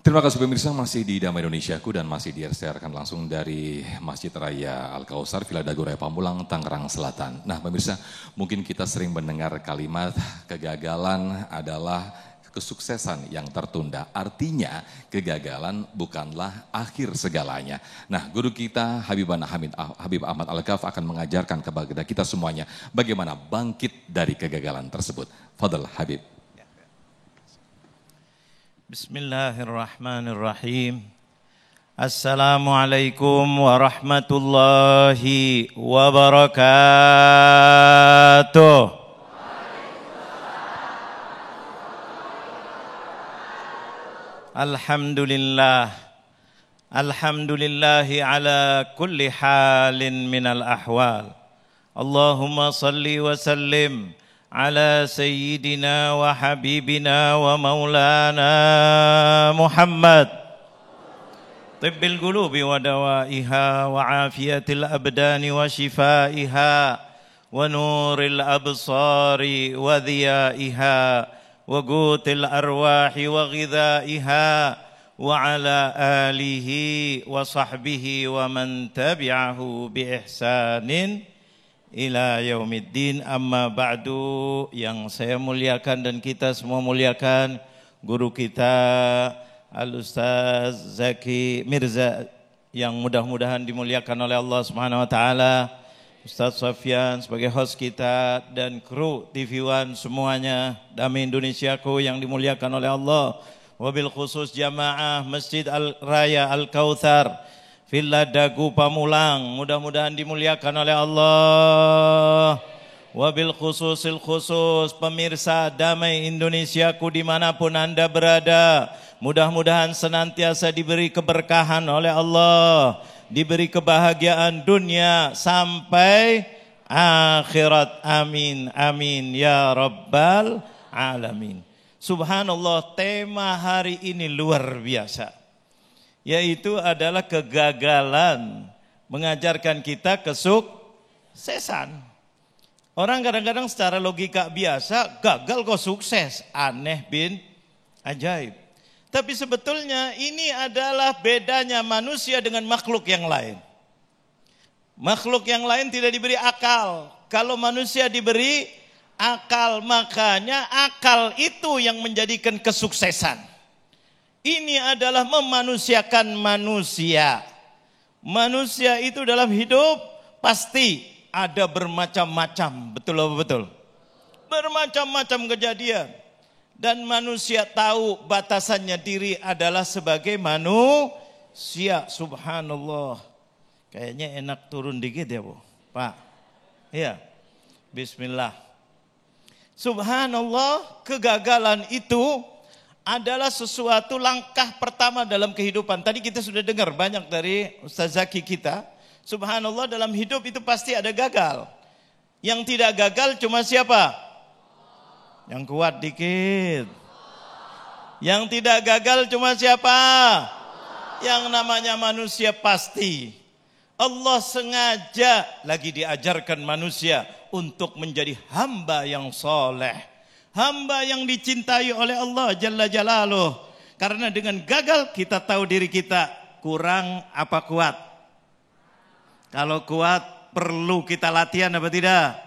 Terima kasih pemirsa, masih di Damai Indonesiaku dan masih disiarkan langsung dari Masjid Raya Al-Kausar, Villa Dago Raya Pamulang, Tangerang Selatan. Nah pemirsa, mungkin kita sering mendengar kalimat kegagalan adalah kesuksesan yang tertunda. Artinya kegagalan bukanlah akhir segalanya. Nah guru kita Habib Ahmad Al-Kaf akan mengajarkan kepada kita semuanya bagaimana bangkit dari kegagalan tersebut. Fadal Habib. Bismillahirrahmanirrahim. Assalamualaikum warahmatullahi wabarakatuh. Alhamdulillah. Alhamdulillahi ala kulli halin minal ahwal. Allahumma salli wa sallim على سيدنا وحبيبنا ومولانا محمد طب القلوب ودوائها وعافية الأبدان وشفائها ونور الأبصار وضيائها وقوت الأرواح وغذائها وعلى آله وصحبه ومن تبعه بإحسان ila yaumiddin, amma ba'du. Yang saya muliakan dan kita semua muliakan guru kita Al-Ustaz Zaki Mirza yang mudah-mudahan dimuliakan oleh Allah Subhanahu wa taala, Ustaz Sofyan sebagai host kita dan kru TV One semuanya, Damai Indonesiaku yang dimuliakan oleh Allah, wabil khusus jamaah Masjid Raya Al-Kautsar Villa Dago Pamulang, mudah-mudahan dimuliakan oleh Allah. Wabil khususil khusus pemirsa Damai Indonesiaku dimanapun Anda berada, mudah-mudahan senantiasa diberi keberkahan oleh Allah, diberi kebahagiaan dunia sampai akhirat. Amin, amin ya rabbal alamin. Subhanallah, tema hari ini luar biasa, yaitu adalah kegagalan mengajarkan kita kesuksesan. Orang kadang-kadang secara logika biasa, gagal kok sukses, aneh bin ajaib. Tapi sebetulnya ini adalah bedanya manusia dengan makhluk yang lain. Makhluk yang lain tidak diberi akal. Kalau manusia diberi akal, makanya akal itu yang menjadikan kesuksesan. Ini adalah memanusiakan manusia. Manusia itu dalam hidup pasti ada bermacam-macam, betul apa betul? Bermacam-macam kejadian. Dan manusia tahu batasannya diri adalah sebagai manusia. Subhanallah. Kayaknya enak turun dikit ya Bu, Pak. Iya. Bismillah. Subhanallah, kegagalan itu adalah sesuatu langkah pertama dalam kehidupan. Tadi kita sudah dengar banyak dari Ustaz Zaki kita. Subhanallah, dalam hidup itu pasti ada gagal. Yang tidak gagal cuma siapa? Yang kuat dikit. Yang tidak gagal cuma siapa? Yang namanya manusia pasti. Allah sengaja lagi diajarkan manusia untuk menjadi hamba yang soleh. Hamba yang dicintai oleh Allah Jalla Jalaluh. Karena dengan gagal kita tahu diri kita kurang apa kuat. Kalau kuat perlu kita latihan apa tidak?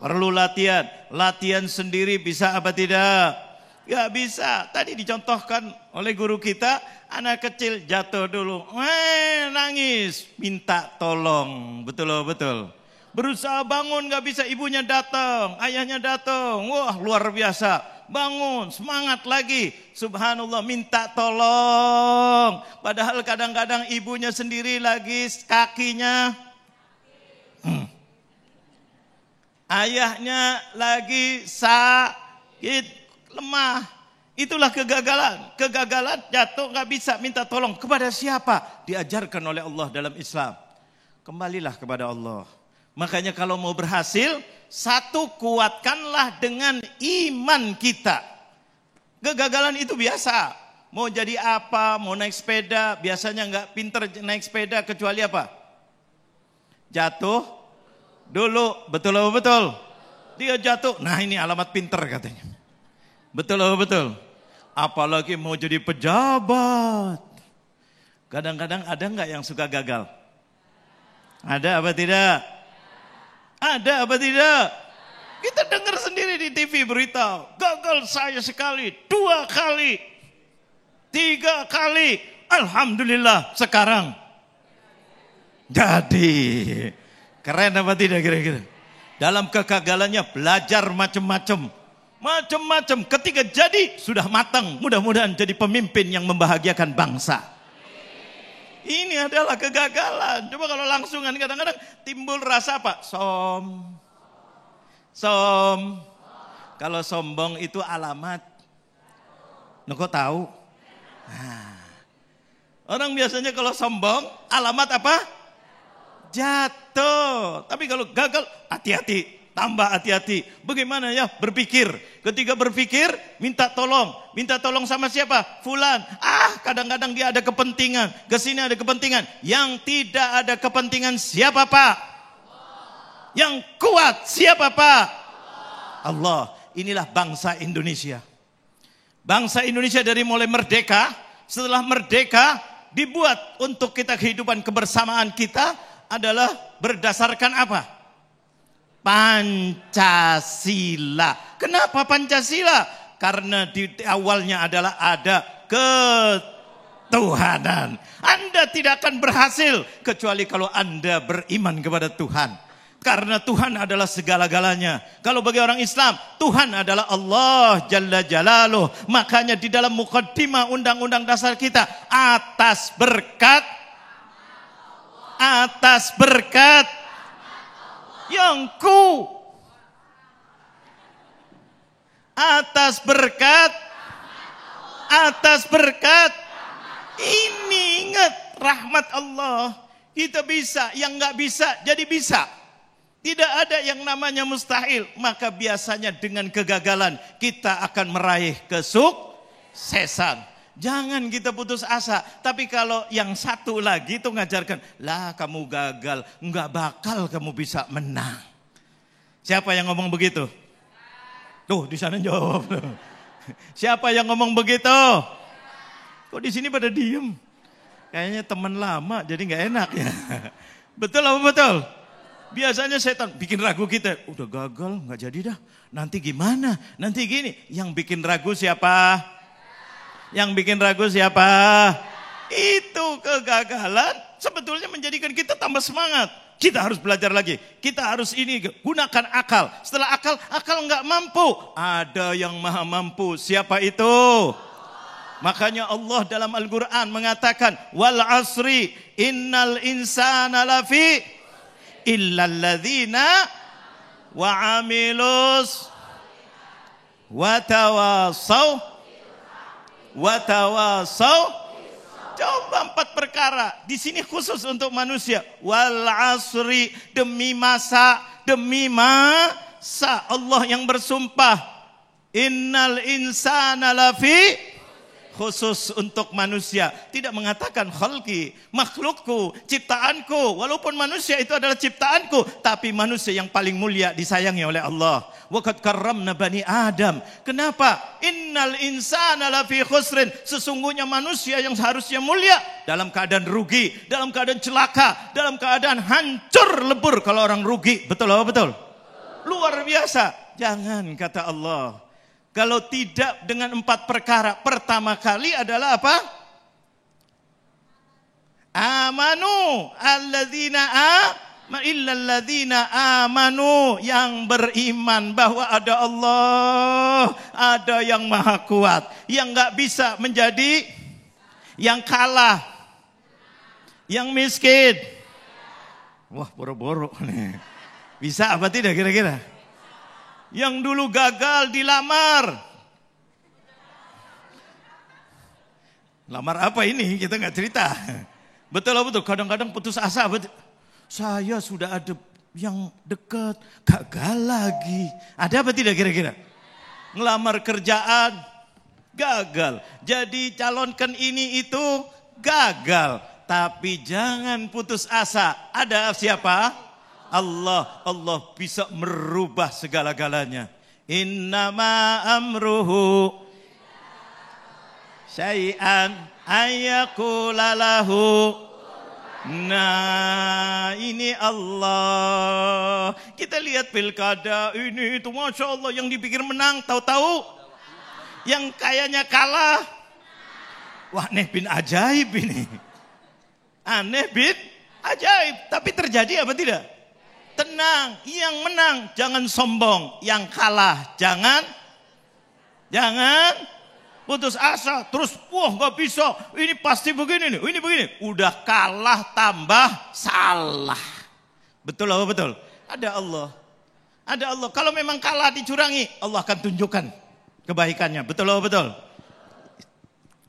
Perlu latihan. Latihan sendiri bisa apa tidak? Gak bisa. Tadi dicontohkan oleh guru kita, anak kecil jatuh dulu, nangis, minta tolong. Betul betul. Berusaha bangun gak bisa, ibunya datang, ayahnya datang, wah luar biasa, bangun, semangat lagi, subhanallah, minta tolong. Padahal kadang-kadang ibunya sendiri lagi kakinya, ayahnya lagi sakit, lemah. Itulah kegagalan. Kegagalan jatuh gak bisa, minta tolong. Kepada siapa? Diajarkan oleh Allah dalam Islam. Kembalilah kepada Allah. Makanya kalau mau berhasil, satu, kuatkanlah dengan iman kita. Kegagalan itu biasa. Mau jadi apa, mau naik sepeda, biasanya nggak pinter naik sepeda kecuali apa? Jatuh dulu, betul apa betul? Dia jatuh, nah ini alamat pinter katanya. Betul apa betul? apalagi mau jadi pejabat. Kadang-kadang ada nggak yang suka gagal? Ada apa tidak? Ada apa tidak? Kita dengar sendiri di TV berita, gagal saya sekali, 2 kali, 3 kali. Alhamdulillah sekarang jadi. Keren apa tidak kira-kira? Dalam kegagalannya belajar macam-macam. Ketika jadi sudah matang. Mudah-mudahan jadi pemimpin yang membahagiakan bangsa. Ini adalah kegagalan. Coba kalau langsungan kadang-kadang timbul rasa apa? Kalau sombong itu alamat. Nah, kok tahu? Nah, orang biasanya kalau sombong alamat apa? Jatuh. Tapi kalau gagal, hati-hati, tambah hati-hati. Bagaimana ya berpikir? Ketika berpikir, minta tolong sama siapa? Fulan. Kadang-kadang dia ada kepentingan, kesini ada kepentingan. Yang tidak ada kepentingan siapa Pak? Yang kuat siapa Pak? Allah. Inilah bangsa Indonesia. Bangsa Indonesia dari mulai merdeka, setelah merdeka dibuat untuk kita kehidupan kebersamaan kita adalah berdasarkan apa? Pancasila. Kenapa Pancasila? Karena di awalnya adalah ada ketuhanan. Anda tidak akan berhasil kecuali kalau Anda beriman kepada Tuhan. Karena Tuhan adalah segala-galanya. Kalau bagi orang Islam, Tuhan adalah Allah Jalla Jalaluh. Makanya di dalam mukaddimah Undang-Undang Dasar kita, atas berkat yang atas berkat ini, ingat rahmat Allah. Kita bisa, yang nggak bisa jadi bisa. Tidak ada yang namanya mustahil. Maka biasanya dengan kegagalan kita akan meraih kesuksesan. Jangan kita putus asa. Tapi kalau yang satu lagi itu ngajarkan, lah kamu gagal, nggak bakal kamu bisa menang. Siapa yang ngomong begitu? Tuh di sana jawab. Siapa yang ngomong begitu? Kok di sini pada diem? Kayaknya teman lama jadi nggak enak ya. Betul apa betul? Biasanya setan bikin ragu kita. Udah gagal, nggak jadi dah. Nanti gimana? Nanti gini. Yang bikin ragu siapa? Itu kegagalan sebetulnya menjadikan kita tambah semangat. Kita harus belajar lagi. Kita harus gunakan akal. Setelah akal nggak mampu. Ada yang maha mampu. Siapa itu? Makanya Allah dalam Al-Quran mengatakan, wal asri innal insana lafi illalladzina wa amilus watawasau. Coba 4 perkara. Di sini khusus untuk manusia. Wal asri, demi masa. Allah yang bersumpah. Innal insana lafi, khusus untuk manusia. Tidak mengatakan khalqi, makhlukku, ciptaanku. Walaupun manusia itu adalah ciptaanku, tapi manusia yang paling mulia disayangi oleh Allah. Wa qad karramna bani Adam. Kenapa? Innal insana lafi khusrin. Sesungguhnya manusia yang seharusnya mulia dalam keadaan rugi, dalam keadaan celaka, dalam keadaan hancur lebur kalau orang rugi. Betul apa betul? Luar biasa. Jangan, kata Allah. Kalau tidak dengan 4 perkara. Pertama kali adalah apa? Amanu alladzina illalladzina amanu, yang beriman bahwa ada Allah, ada yang maha kuat, yang nggak bisa menjadi yang kalah, yang miskin. Wah, boro-boro nih. Bisa apa tidak kira-kira? Yang dulu gagal dilamar. Lamar apa ini? Kita nggak cerita. Betul apa betul? Kadang-kadang putus asa. Saya sudah ada yang dekat, gagal lagi. Ada apa tidak kira-kira? Ngelamar kerjaan, gagal. Jadi calonkan ini itu, gagal. Tapi jangan putus asa. Ada siapa? Allah. Allah bisa merubah segala-galanya. Innama amruhu syai'an ayyakulalahu. Nah ini Allah. Kita lihat pilkada ini itu Masya Allah, yang dipikir menang tahu-tahu yang kayaknya kalah. Wah, aneh bin ajaib ini. Aneh bin ajaib. Tapi terjadi apa tidak? Tenang, yang menang jangan sombong, yang kalah jangan putus asa. Terus wah nggak bisa, ini pasti begini nih, ini begini. Udah kalah tambah salah. Betul apa betul? Ada Allah. Ada Allah. Kalau memang kalah dicurangi, Allah akan tunjukkan kebaikannya. Betul apa betul?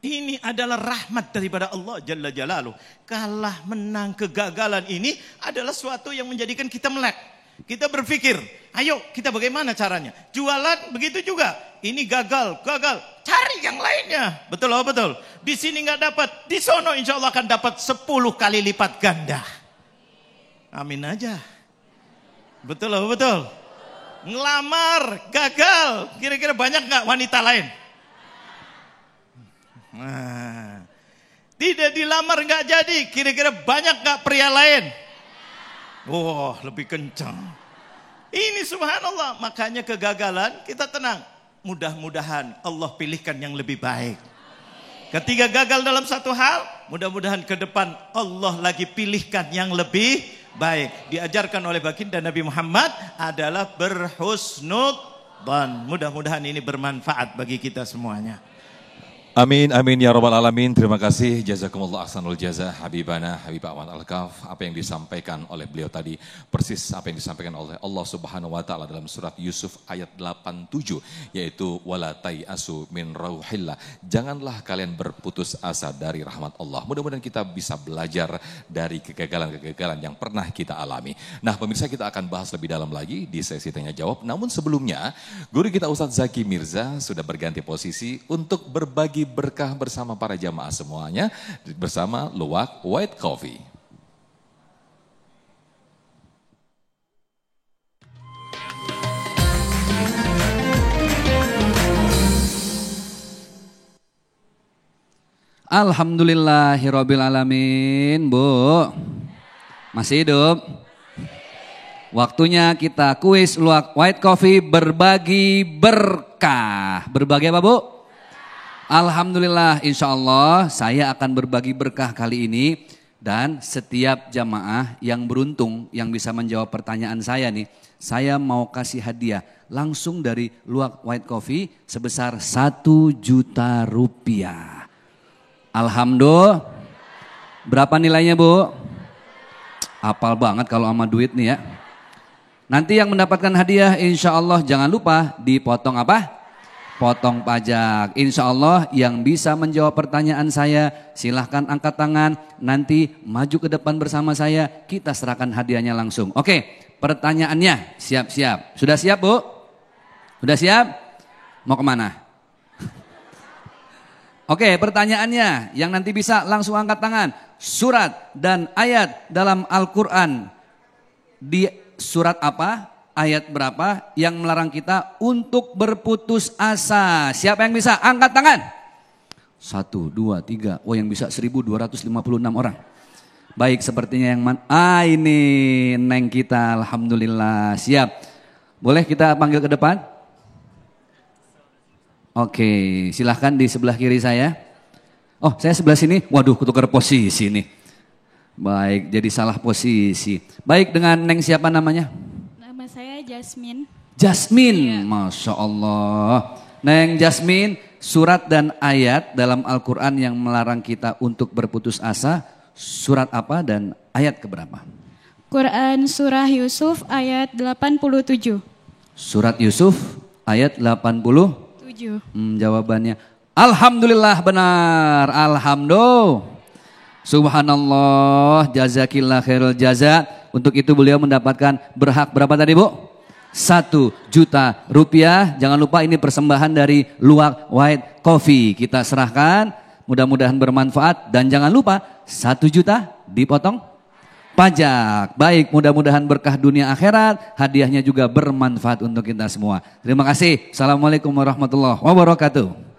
Ini adalah rahmat daripada Allah Jalla Jalaluh. Kalah, menang, kegagalan ini adalah suatu yang menjadikan kita melek. Kita berpikir, ayo kita bagaimana caranya? Jualan begitu juga. Ini gagal, cari yang lainnya. Betul apa betul? Di sini nggak dapat, di sono insya Allah akan dapat 10 kali lipat ganda. Amin aja. Betul apa betul? Ngelamar, gagal. Kira-kira banyak nggak wanita lain? Nah, tidak dilamar nggak jadi, kira-kira banyak nggak pria lain? Wah, lebih kencang. Ini subhanallah, makanya kegagalan kita tenang. Mudah-mudahan Allah pilihkan yang lebih baik. Ketika gagal dalam satu hal, mudah-mudahan ke depan Allah lagi pilihkan yang lebih baik. Diajarkan oleh baginda Nabi Muhammad adalah berhusnudzan. Mudah-mudahan ini bermanfaat bagi kita semuanya. Amin, amin ya rabbal alamin. Terima kasih, jazakumullah ahsanul jaza Habibana Habib Ahmad Al-Kaf. Apa yang disampaikan oleh beliau tadi persis apa yang disampaikan oleh Allah Subhanahu wa taala dalam surat Yusuf ayat 87, yaitu wala tai'asu min rauhillah. Janganlah kalian berputus asa dari rahmat Allah. Mudah-mudahan kita bisa belajar dari kegagalan-kegagalan yang pernah kita alami. Nah, pemirsa, kita akan bahas lebih dalam lagi di sesi tanya jawab. Namun sebelumnya, guru kita Ustadz Zaki Mirza sudah berganti posisi untuk berbagi berkah bersama para jamaah semuanya bersama Luwak White Coffee. Alhamdulillahirabbil alamin. Bu, masih hidup? Waktunya kita kuis Luwak White Coffee berbagi berkah. Berbagi apa, Bu? Alhamdulillah, insya Allah saya akan berbagi berkah kali ini. Dan setiap jamaah yang beruntung yang bisa menjawab pertanyaan saya nih, saya mau kasih hadiah langsung dari Luwak White Coffee sebesar 1 juta rupiah. Alhamdulillah. Berapa nilainya, Bu? Apal banget kalau sama duit nih ya. Nanti yang mendapatkan hadiah insya Allah jangan lupa dipotong apa? Potong pajak. Insya Allah yang bisa menjawab pertanyaan saya silahkan angkat tangan. Nanti maju ke depan bersama saya, kita serahkan hadiahnya langsung. Oke, pertanyaannya siap-siap. Sudah siap, Bu? Sudah siap? Mau kemana? Oke, pertanyaannya yang nanti bisa langsung angkat tangan. Surat dan ayat dalam Al-Quran di surat apa? Ayat berapa yang melarang kita untuk berputus asa? Siapa yang bisa? Angkat tangan. 1, 2, 3. Oh, yang bisa 1256 orang. Baik, sepertinya yang ini Neng kita, alhamdulillah. Siap. Boleh kita panggil ke depan? Oke, silahkan di sebelah kiri saya. Oh, saya sebelah sini. Waduh, kutukar posisi nih. Baik, jadi salah posisi. Baik, dengan Neng siapa namanya? Nama saya Jasmine. Jasmine, Iya. Masya Allah. Neng Jasmine, surat dan ayat dalam Al-Quran yang melarang kita untuk berputus asa, surat apa dan ayat keberapa? Quran Surah Yusuf ayat 87. Surat Yusuf ayat 87. Jawabannya alhamdulillah benar. Alhamdulillah. Subhanallah, jazakillah khairul jaza. Untuk itu beliau mendapatkan berhak berapa tadi, Bu? 1 juta rupiah. Jangan lupa ini persembahan dari Luwak White Coffee. Kita serahkan, mudah-mudahan bermanfaat. Dan jangan lupa 1 juta dipotong pajak. Baik, mudah-mudahan berkah dunia akhirat. Hadiahnya juga bermanfaat untuk kita semua. Terima kasih. Assalamualaikum warahmatullahi wabarakatuh.